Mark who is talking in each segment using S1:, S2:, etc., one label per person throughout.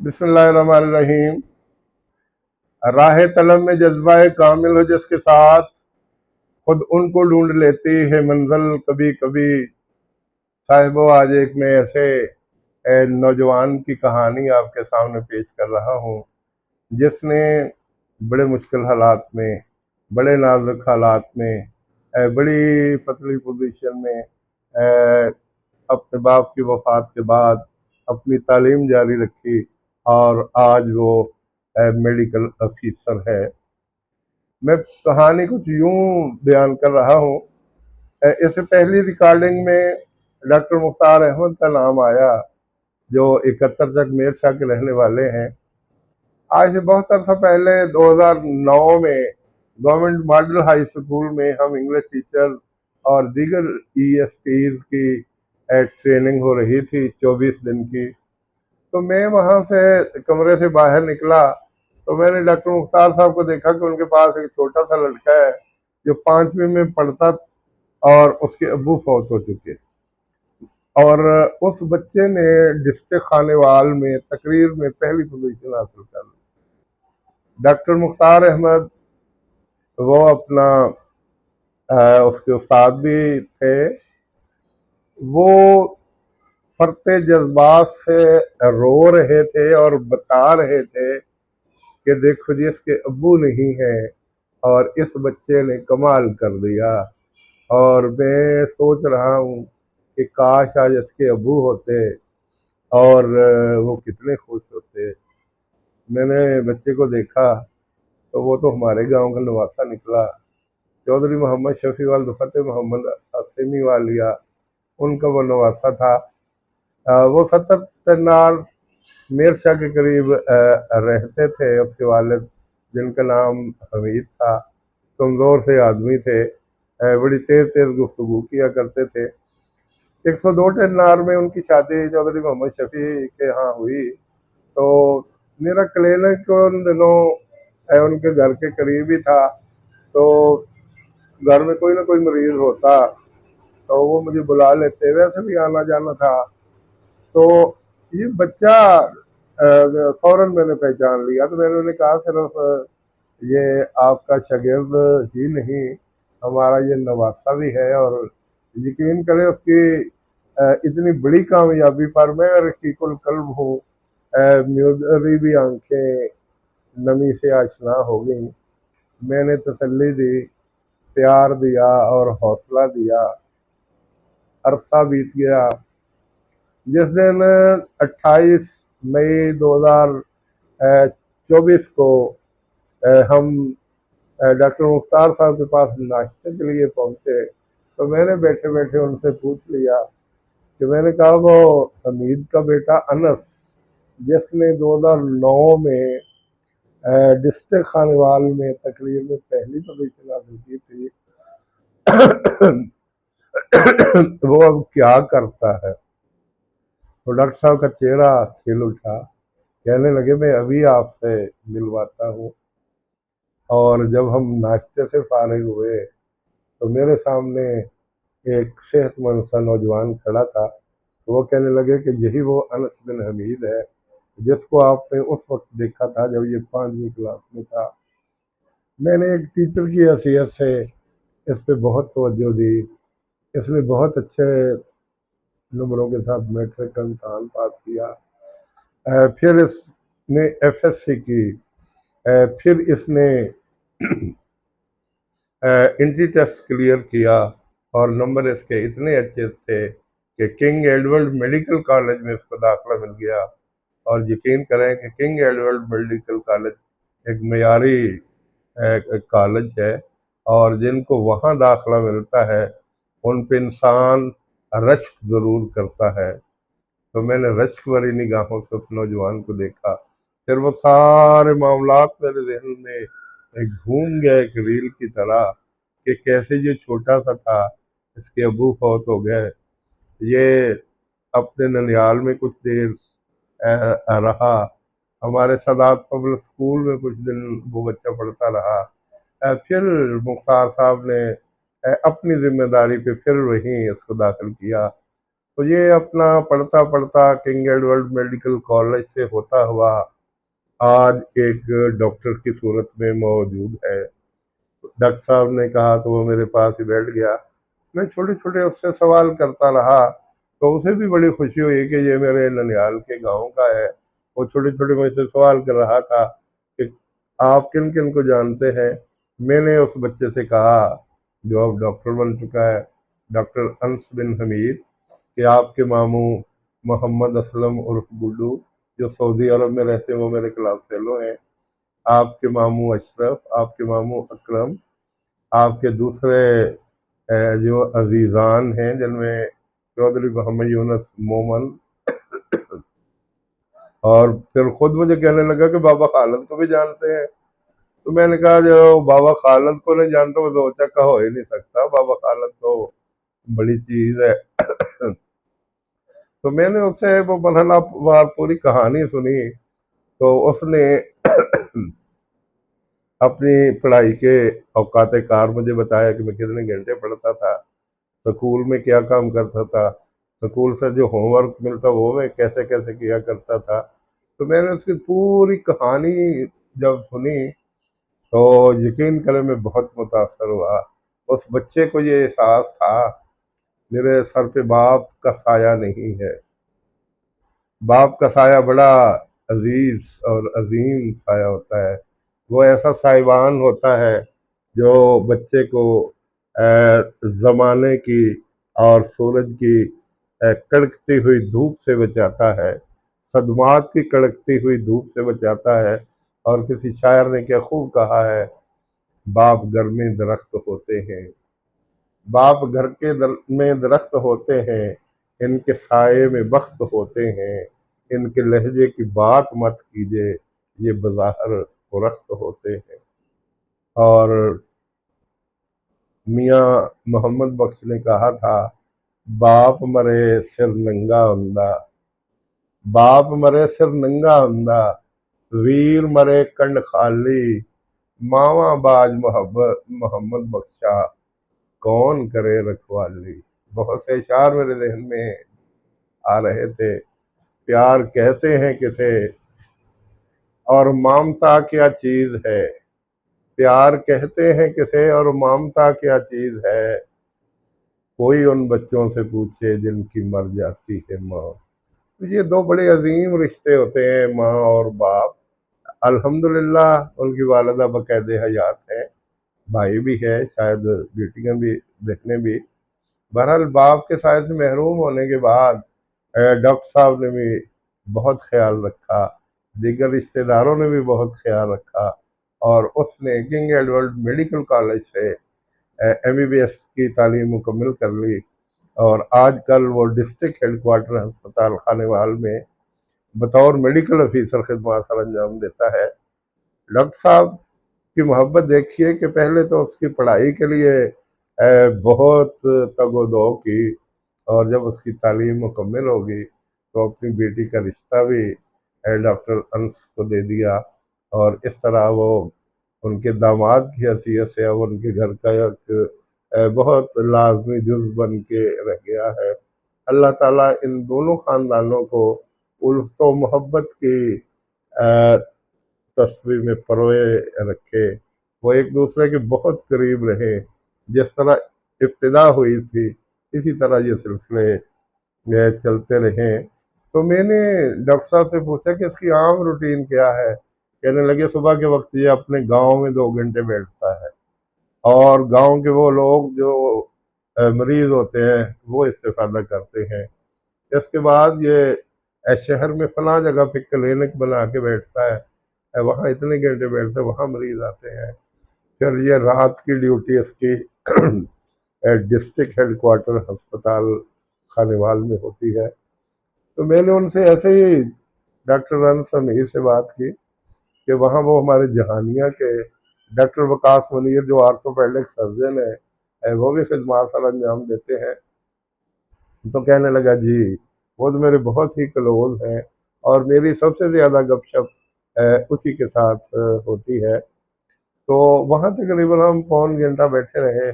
S1: بسم اللہ الرحمن الرحیم۔ راہ طلب میں جذبہ کامل ہو جس کے ساتھ خود ان کو ڈھونڈ لیتی ہے منزل کبھی کبھی۔ صاحبو، آج ایک میں ایسے نوجوان کی کہانی آپ کے سامنے پیش کر رہا ہوں جس نے بڑے مشکل حالات میں، بڑے نازک حالات میں، بڑی پتلی پوزیشن میں اپنے باپ کی وفات کے بعد اپنی تعلیم جاری رکھی اور آج وہ میڈیکل افیسر ہے۔ میں کہانی کچھ یوں بیان کر رہا ہوں۔ اس سے پہلی ریکارڈنگ میں ڈاکٹر مختار احمد کا نام آیا، جو 71 تک میر شاہ کے رہنے والے ہیں۔ آج سے بہت عرصہ پہلے 2009 میں گورنمنٹ ماڈل ہائی اسکول میں ہم انگلش ٹیچر اور دیگر ESTs کی ٹریننگ ہو رہی تھی 24 دن کی۔ تو میں وہاں سے کمرے سے باہر نکلا تو میں نے ڈاکٹر مختار صاحب کو دیکھا کہ ان کے پاس ایک چھوٹا سا لڑکا ہے جو 5ویں میں پڑھتا اور اس کے ابو فوت ہو چکے، اور اس بچے نے ڈسٹرکٹ خانیوال میں تقریر میں پہلی پوزیشن حاصل کر لی۔ ڈاکٹر مختار احمد وہ اپنا اس کے استاد بھی تھے، وہ فرتے جذبات سے رو رہے تھے اور بتا رہے تھے کہ دیکھو جی، اس کے ابو نہیں ہیں اور اس بچے نے کمال کر دیا، اور میں سوچ رہا ہوں کہ کاش آج اس کے ابو ہوتے اور وہ کتنے خوش ہوتے۔ میں نے بچے کو دیکھا تو وہ تو ہمارے گاؤں کا نواسا نکلا، چودھری محمد شفیع والد محمد حسینی والیہ، ان کا وہ نواسا تھا۔ وہ 70 تنار میر شاہ کے قریب رہتے تھے۔ اس کے والد جن کا نام حمید تھا، کمزور سے آدمی تھے، بڑی تیز تیز گفتگو کیا کرتے تھے۔ 102 تنار میں ان کی شادی چودھری محمد شفیع کے ہاں ہوئی، تو میرا کلینک ان دنوں ان کے گھر کے قریب ہی تھا، تو گھر میں کوئی نہ کوئی مریض ہوتا تو وہ مجھے بلا لیتے، ویسے بھی آنا جانا تھا۔ تو یہ بچہ فوراً میں نے پہچان لیا، تو میں نے انہیں کہا صرف یہ آپ کا شاگرد ہی نہیں، ہمارا یہ نواسا بھی ہے، اور یقین کریں اس کی اتنی بڑی کامیابی پر میں رقیق القلب ہوں۔ میری بھی آنکھیں نمی سے آشنا ہو گئیں۔ میں نے تسلی دی، پیار دیا اور حوصلہ دیا۔ عرصہ بیت گیا۔ جس دن 28 مئی 2024 کو ہم ڈاکٹر مختار صاحب کے پاس ناشتے کے لیے پہنچے، تو میں نے بیٹھے بیٹھے ان سے پوچھ لیا کہ میں نے کہا وہ حمید کا بیٹا انس جس نے 2009 میں ڈسٹرکٹ خانیوال میں تقریر میں پہلی پوزیشن حاصل کی تھی، وہ اب کیا کرتا ہے؟ تو ڈاکٹر صاحب کا چہرہ کھل اٹھا، کہنے لگے میں ابھی آپ سے ملواتا ہوں۔ اور جب ہم ناشتے سے فارغ ہوئے تو میرے سامنے ایک صحت مند سا نوجوان کھڑا تھا، تو وہ کہنے لگے کہ یہی وہ انس بن حمید ہے جس کو آپ نے اس وقت دیکھا تھا جب یہ 5ویں کلاس میں تھا۔ میں نے ایک ٹیچر کی حیثیت سے اس پہ بہت توجہ دی۔ اس نے بہت اچھے نمبروں کے ساتھ میٹرک کا امتحان پاس کیا، پھر اس نے FSC کی، پھر اس نے انٹری ٹیسٹ کلیئر کیا، اور نمبر اس کے اتنے اچھے تھے کہ کنگ ایڈورڈ میڈیکل کالج میں اس کو داخلہ مل گیا۔ اور یقین کریں کہ کنگ ایڈورڈ میڈیکل کالج ایک معیاری کالج ہے، اور جن کو وہاں داخلہ ملتا ہے ان پہ انسان رشک ضرور کرتا ہے۔ تو میں نے رشک بھری نگاہوں سے اس نوجوان کو دیکھا، پھر وہ سارے معاملات میرے ذہن میں گھوم گئے ایک ریل کی طرح، کہ کیسے یہ چھوٹا سا تھا، اس کے ابو فوت ہو گئے، یہ اپنے ننیال میں کچھ دیر رہا، ہمارے سادات پبلک اسکول میں کچھ دن وہ بچہ پڑھتا رہا، پھر مختار صاحب نے اپنی ذمہ داری پہ پھر وہیں اس کو داخل کیا۔ تو یہ اپنا پڑھتا پڑھتا کنگ ایڈورڈ میڈیکل کالج سے ہوتا ہوا آج ایک ڈاکٹر کی صورت میں موجود ہے۔ ڈاکٹر صاحب نے کہا تو وہ میرے پاس ہی بیٹھ گیا، میں چھوٹے چھوٹے اس سے سوال کرتا رہا، تو اسے بھی بڑی خوشی ہوئی کہ یہ میرے ننیال کے گاؤں کا ہے۔ وہ چھوٹے چھوٹے مجھ سے سوال کر رہا تھا کہ آپ کن کن کو جانتے ہیں۔ میں نے اس بچے سے کہا جو اب ڈاکٹر بن چکا ہے، ڈاکٹر انس بن حمید، کہ آپ کے ماموں محمد اسلم عرف گڈو جو سعودی عرب میں رہتے ہیں وہ میرے کلاس فیلو ہیں، آپ کے ماموں اشرف، آپ کے ماموں اکرم، آپ کے دوسرے جو عزیزان ہیں جن میں چودھری محمد یونس مومن، اور پھر خود مجھے کہنے لگا کہ بابا خالد کو بھی جانتے ہیں۔ تو میں نے کہا جو بابا خالد کو نہیں جانتا وہ دو چکا ہو ہی نہیں سکتا، بابا خالد تو بڑی چیز ہے۔ تو میں نے اس سے وہ مرحلہ وار پوری کہانی سنی، تو اس نے اپنی پڑھائی کے اوقات کار مجھے بتایا کہ میں کتنے گھنٹے پڑھتا تھا، سکول میں کیا کام کرتا تھا، سکول سے جو ہوم ورک ملتا وہ میں کیسے کیسے کیا کرتا تھا۔ تو میں نے اس کی پوری کہانی جب سنی تو یقین کریں میں بہت متاثر ہوا۔ اس بچے کو یہ احساس تھا میرے سر پہ باپ کا سایہ نہیں ہے، باپ کا سایہ بڑا عزیز اور عظیم سایہ ہوتا ہے، وہ ایسا سائبان ہوتا ہے جو بچے کو زمانے کی اور سورج کی کڑکتی ہوئی دھوپ سے بچاتا ہے، صدمات کی کڑکتی ہوئی دھوپ سے بچاتا ہے۔ اور کسی شاعر نے کیا خوب کہا ہے، باپ گھر میں درخت ہوتے ہیں، باپ گھر کے میں درخت ہوتے ہیں، ان کے سائے میں بخت ہوتے ہیں، ان کے لہجے کی بات مت کیجیے، یہ بظاہر درخت ہوتے ہیں۔ اور میاں محمد بخش نے کہا تھا، باپ مرے سر ننگا ہندا، باپ مرے سر ننگا ہندا، ویر مرے کنڈ خالی، ماواں باج محمد بخشا، کون کرے رکھوالی۔ بہت سے اشعار میرے ذہن میں آ رہے تھے۔ پیار کہتے ہیں کسے اور مامتا کیا چیز ہے، پیار کہتے ہیں کسے اور مامتا کیا چیز ہے، کوئی ان بچوں سے پوچھے جن کی مر جاتی ہے ماں۔ یہ دو بڑے عظیم رشتے ہوتے ہیں، ماں اور باپ۔ الحمدللہ ان کی والدہ باقاعد حیات ہے، بھائی بھی ہے، شاید بیٹیاں بھی، بہنیں بھی۔ بہرحال باپ کے سائے سے محروم ہونے کے بعد ڈاکٹر صاحب نے بھی بہت خیال رکھا، دیگر رشتہ داروں نے بھی بہت خیال رکھا، اور اس نے کنگ ایڈورڈ میڈیکل کالج سے ایم بی بی ایس کی تعلیم مکمل کر لی، اور آج کل وہ ڈسٹرکٹ ہیڈ کوارٹر ہسپتال خانیوال میں بطور میڈیکل افیسر خدمات سر انجام دیتا ہے۔ ڈاکٹر صاحب کی محبت دیکھیے کہ پہلے تو اس کی پڑھائی کے لیے بہت تگ و دو کی، اور جب اس کی تعلیم مکمل ہوگی تو اپنی بیٹی کا رشتہ بھی ڈاکٹر انس کو دے دیا، اور اس طرح وہ ان کے داماد کی حیثیت سے اب ان کے گھر کا ایک بہت لازمی جز بن کے رہ گیا ہے۔ اللہ تعالیٰ ان دونوں خاندانوں کو الفت و محبت کی تصویر میں پروئے رکھے، وہ ایک دوسرے کے بہت قریب رہے، جس طرح ابتدا ہوئی تھی اسی طرح یہ سلسلے چلتے رہیں۔ تو میں نے ڈاکٹر صاحب سے پوچھا کہ اس کی عام روٹین کیا ہے، کہنے لگے صبح کے وقت یہ اپنے گاؤں میں 2 گھنٹے بیٹھتا ہے، اور گاؤں کے وہ لوگ جو مریض ہوتے ہیں وہ استفادہ کرتے ہیں۔ اس کے بعد یہ شہر میں فلاں جگہ پہ کلینک بنا کے بیٹھتا ہے، وہاں اتنے گھنٹے بیٹھتا ہے، وہاں مریض آتے ہیں۔ پھر یہ رات کی ڈیوٹی اس کی ڈسٹرکٹ ہیڈ کوارٹر ہسپتال خانیوال میں ہوتی ہے۔ تو میں نے ان سے ایسے ہی ڈاکٹر انس امیر سے بات کی کہ وہاں وہ ہمارے جہانیہ کے ڈاکٹر وقاص منیر جو آرتھوپیڈک سرجن ہے وہ بھی خدمات سر انجام دیتے ہیں۔ تو کہنے لگا جی وہ تو میرے بہت ہی کلوز ہیں، اور میری سب سے زیادہ گپ شپ اسی کے ساتھ ہوتی ہے۔ تو وہاں تقریباً ہم 1.25 گھنٹہ بیٹھے رہے،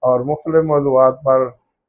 S1: اور مختلف موضوعات پر